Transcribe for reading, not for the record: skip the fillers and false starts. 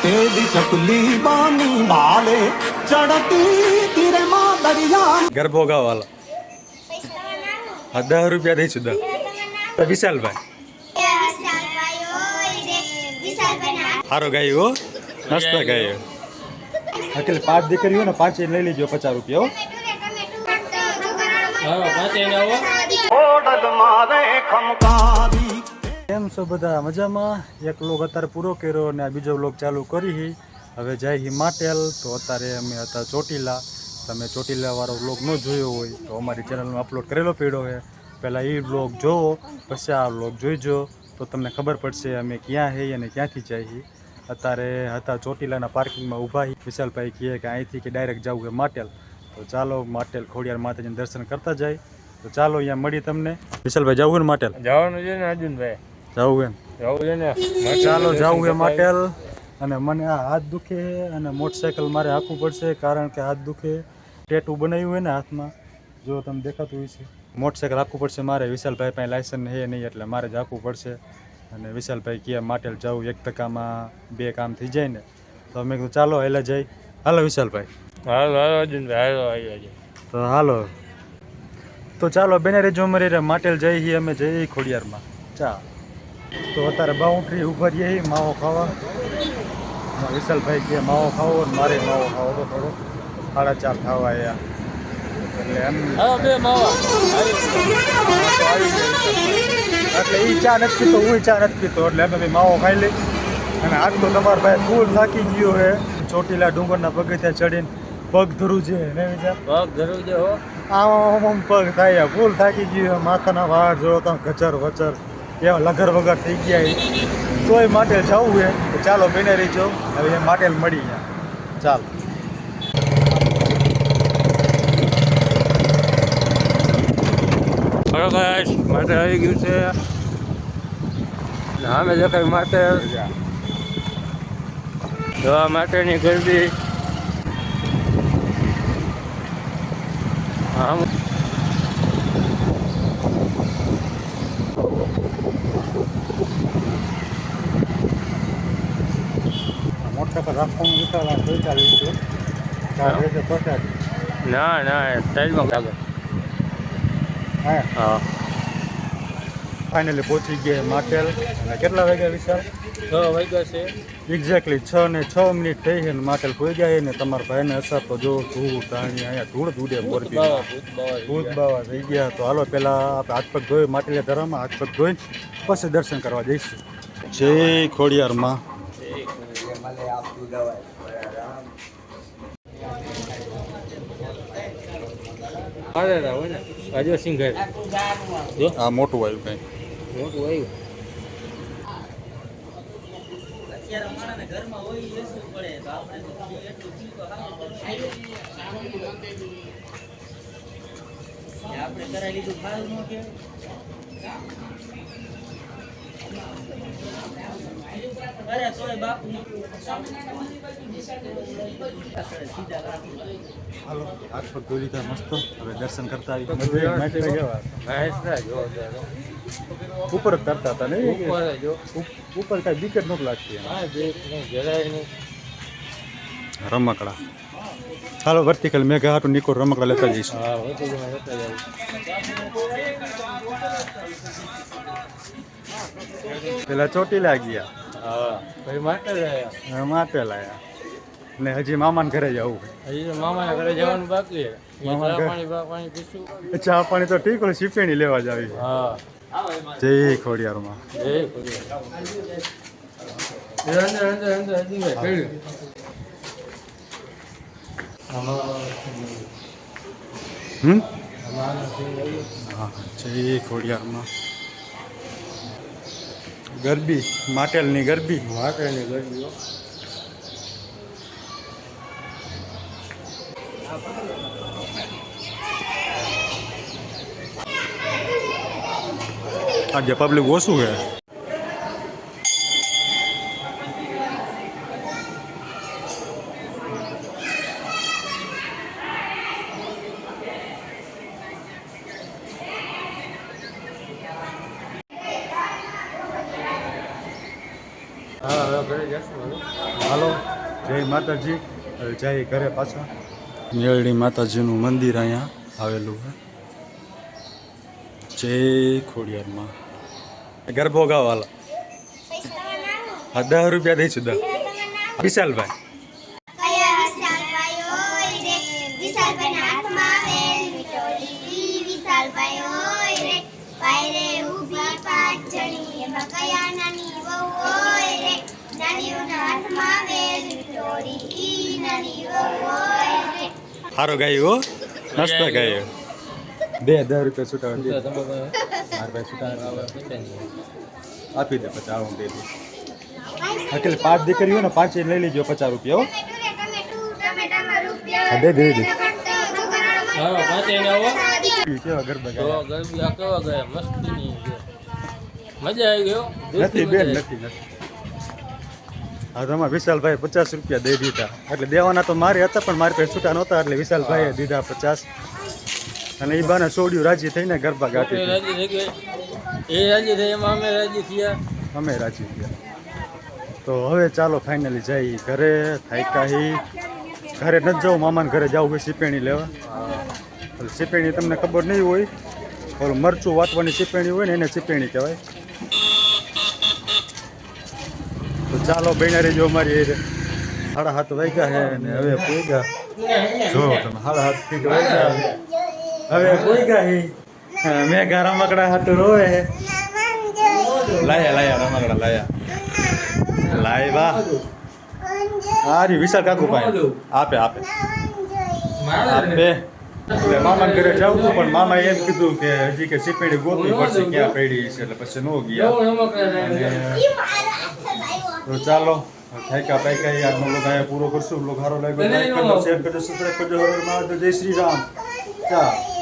तेरी चपली बानी भाले चढ़ती तीरे माँ दरिया ગરબો ગાવાલા 10 રૂપિયા દઈશું 10 વિશાલભાઈ સારો ગાયો મસ્ત ગાયો એટલે 5 દીકરીઓ ને 5 લઈ લેજો 50 રૂપિયા કેમ છો બધા મજામાં? એક વ્લોગ અત્યારે પૂરો કર્યો અને આ બીજો વ્લોગ ચાલુ કરી. હવે જાય માટેલ તો અત્યારે અમે હતા ચોટીલા. તમે ચોટીલા વાળો વ્લોગ ન જોયો હોય તો અમારી ચેનલમાં અપલોડ કરેલો પડ્યો છે. પહેલાં એ વ્લોગ જોવો પછી આ વ્લોગ જોઈજો તો તમને ખબર પડશે અમે ક્યાં હઈએ અને ક્યાંથી જઈએ. અત્યારે હતા ચોટીલાના પાર્કિંગમાં ઊભા. વિશાલભાઈ કહે કે અહીંથી કે ડાયરેક્ટ જવું છે માટેલ. તો ચાલો માટેલ ખોડિયાર માતાજીના દર્શન કરતા જાય. તો ચાલો અહીંયા મળી તમને. વિશાલભાઈ જવું ને માટેલ? જવાનું છે ને અર્જુનભાઈ, જવું જવું છે ને. ચાલો જવું છે માટેલ. અને મને આ હાથ દુખે અને મોટરસાઇકલ મારે હાંકવું પડશે કારણ કે હાથ દુખે. ટેટુ બનાવ્યું હોય ને હાથમાં, જો તમને દેખાતું હોય છે. મોટરસાઇકલ હાંકવું પડશે મારે. વિશાલભાઈ પાસે લાયસન્સ છે નહીં એટલે મારે જ હાંકવું પડશે. અને વિશાલભાઈ કહે માટેલ જવું, એક ધક્કામાં 2 કામ થઈ જાય ને. તો અમે કીધું ચાલો એટલે જઈ. હાલો વિશાલભાઈ. હાલો હાલો અર્જુનભાઈ, હાલો આવી તો હાલો તો ચાલો બેને રેજો અમારી માટેલ જઈએ. અમે જઈએ ખોડિયારમાં. ચા તો અત્યારે બાઉન્ડ્રી ઉભા રહીએ માવો ખાવા. વિશાલભાઈ કે માવો ખાવો ને મારે માવો ખાવો તો થોડો 4:30 ખાવા આવ્યા એટલે એમ બે માવા એટલે એ ચા નથી પીતો, હું ચા નથી પીતો એટલે અમે માવો ખાઈ લઈ. અને આજ તો તમારા ભાઈ ફૂલ થાકી ગયો છે. ચોટીલા ડુંગરના પગથિયા ચડીને પગ ધરું છે ને વિચાર પગ ધરું છે હો. આમ પગ થાય ફૂલ થાકી ગયું. માથાના વાળ જો તમે ગચર વચર એવા લગર વગર થઈ ગયા. તોય માટેલ જવું છે તો ચાલો બેને રહીજો. હવે એ માટેલ મળી ગયા. ચાલો હલો ગાઈસ, માટે આવી ગયું છે. સામે દેખાય માટે જોવા માટેની ગરબી. આમ મોટરસાઇકલ રાખવાનું વિચારવા 45 છે. ના ના સાઈડમાં લાગે. હા ફાઇનલી પહોંચી ગયા માટેલ. અને કેટલા વાગ્યા વિશાલ? 6 વાગ્યા છે એક્ઝેક્ટલી 6 ને 6 મિનિટ થઈ છે ને માટેલ પહોંચી ગયા. ને તમારા ભાઈને અસર તો જો ધૂળ ધાણી અહીંયા ધૂળ ધૂળે મોરબી ભૂત બાવા થઈ ગયા. તો હાલો પહેલાં આપણે હાથ પગ ધોઈ માટેલે ધરામાં હાથ પગ ધોઈ પછી દર્શન કરવા જઈશું. જય ખોડિયારમાં. આ મોટું આવ્યું કઈ મોટું આવ્યું. આપણે કરાવી લીધું ખારું ન કે અરે તોય બાપુ હાલો હાથ પગ ધોઈ લીધા મસ્ત. હવે દર્શન કરતા આવી. ઉપર જ કરતા હતા ને ઉપર કઈ વિકેટ નથી લાગતી રમકડા. ચાલો વર્ટિકલ મેઘા હાટું નીકો રમકડા લેતા જઈશું. પેલા ચોટીલા ગયા માટે લાયા ને હજી મામાને ઘરે જવું. હજી મામાના ઘરે જવાનું બાકી છે. ચા પાણી તો ઠીક હોય, શીપેણી લેવા જ આવી. હા જય ખોડિયારમાં. હા જય ખોડિયારમાં. ગરબી માટેલની ગરબી. આજે પબ્લિક ઓછું છે. હા હવે ઘરે જશું હવે. હાલો જય માતાજી. હવે જઈએ ઘરે પાછા. મેળડી માતાજીનું મંદિર અહીંયા આવેલું છે. જય ખોડિયારમાં. ગરબો ગાવ હાલો. હા 10 રૂપિયા દઈશું 10. વિશાલભાઈ વિશાલભાઈના હાથમાં વેલ વિટોળી વિશાલભાઈ હોય રે પાયરે ઊભી પાંચ જણી એમાં કયા નાની વહુ હોય રે નાનીઓના હાથમાં વેલ વિટોળી નાની વહુ હોય રે. સારો ગાયું હો. મસ્ત ગાયું. 10 રૂપિયા છૂટા તો તમે મારા ભાઈ છૂટા પૈસા નહીં. આપી દે 50 હું દે દઉં. અકેલે 5 દીકરીઓ ને 5 લઈ લેજો 50 રૂપિયા હો. ટમેટામાં રૂપિયા હા, દે. હા પાંચે ને આવો. કેવા ગરબા તો ગાયા. ગરબી આ કેવા ગયા મસ્તીની છે. મજા આવી ગયો. નથી બેન નથી. હા તમારે વિશાલભાઈ 50 રૂપિયા દઈ દીધા. એટલે દેવાના તો મારે હતા પણ મારી પાસે છૂટા નહોતા એટલે વિશાલભાઈએ દીધા 50. અને એ બાને છોડ્યું રાજી થઈને ગરબા ગાતી હતી. રાજી થઈ ગઈ. એ રાજી થઈ એમાં અમે રાજી થયા. અમે રાજી થયા. તો હવે ચાલો ફાઇનલી જઈ ઘરે. થાક્યા ઘરે નથી જાઉં, મામાને ઘરે જવું હોય સીપેણી લેવા. એટલે સીપેણી તમને ખબર નહીં હોય, ઓલું મરચું વાટવાની સીપેણી હોય ને એને સીપેણી કહેવાય. તો ચાલો બહેના રહેજો અમારી એ 7:30 વાગ્યા છે ને હવે પોઈગા. જો તમે 7:30 વાગ્યા હવે પોઈગા હી. મેઘા રમકડા હાટું રોવે. લાયા રમકડા લાયા. લાવ્યા. હારી વિશાલ કાકુ ભાઈ આપે. એટલે મામાને ઘરે જાઉં છું પણ મામા એમ કીધું કે હજી કે સીપેડી ગોતવી પડશે ક્યાં પડી છે એટલે પછી ન ગયા. તો ચાલો થાક્યા પાક્યા આજનો બ્લોગ અહીંયા પૂરો કરશું. બ્લોગ સારો લાગ્યો લાઈક કરજો, શેર કરજો, સબસ્ક્રાઈબ કરજો. હર હર મહાદેવ. જય શ્રી રામ. ચાલો.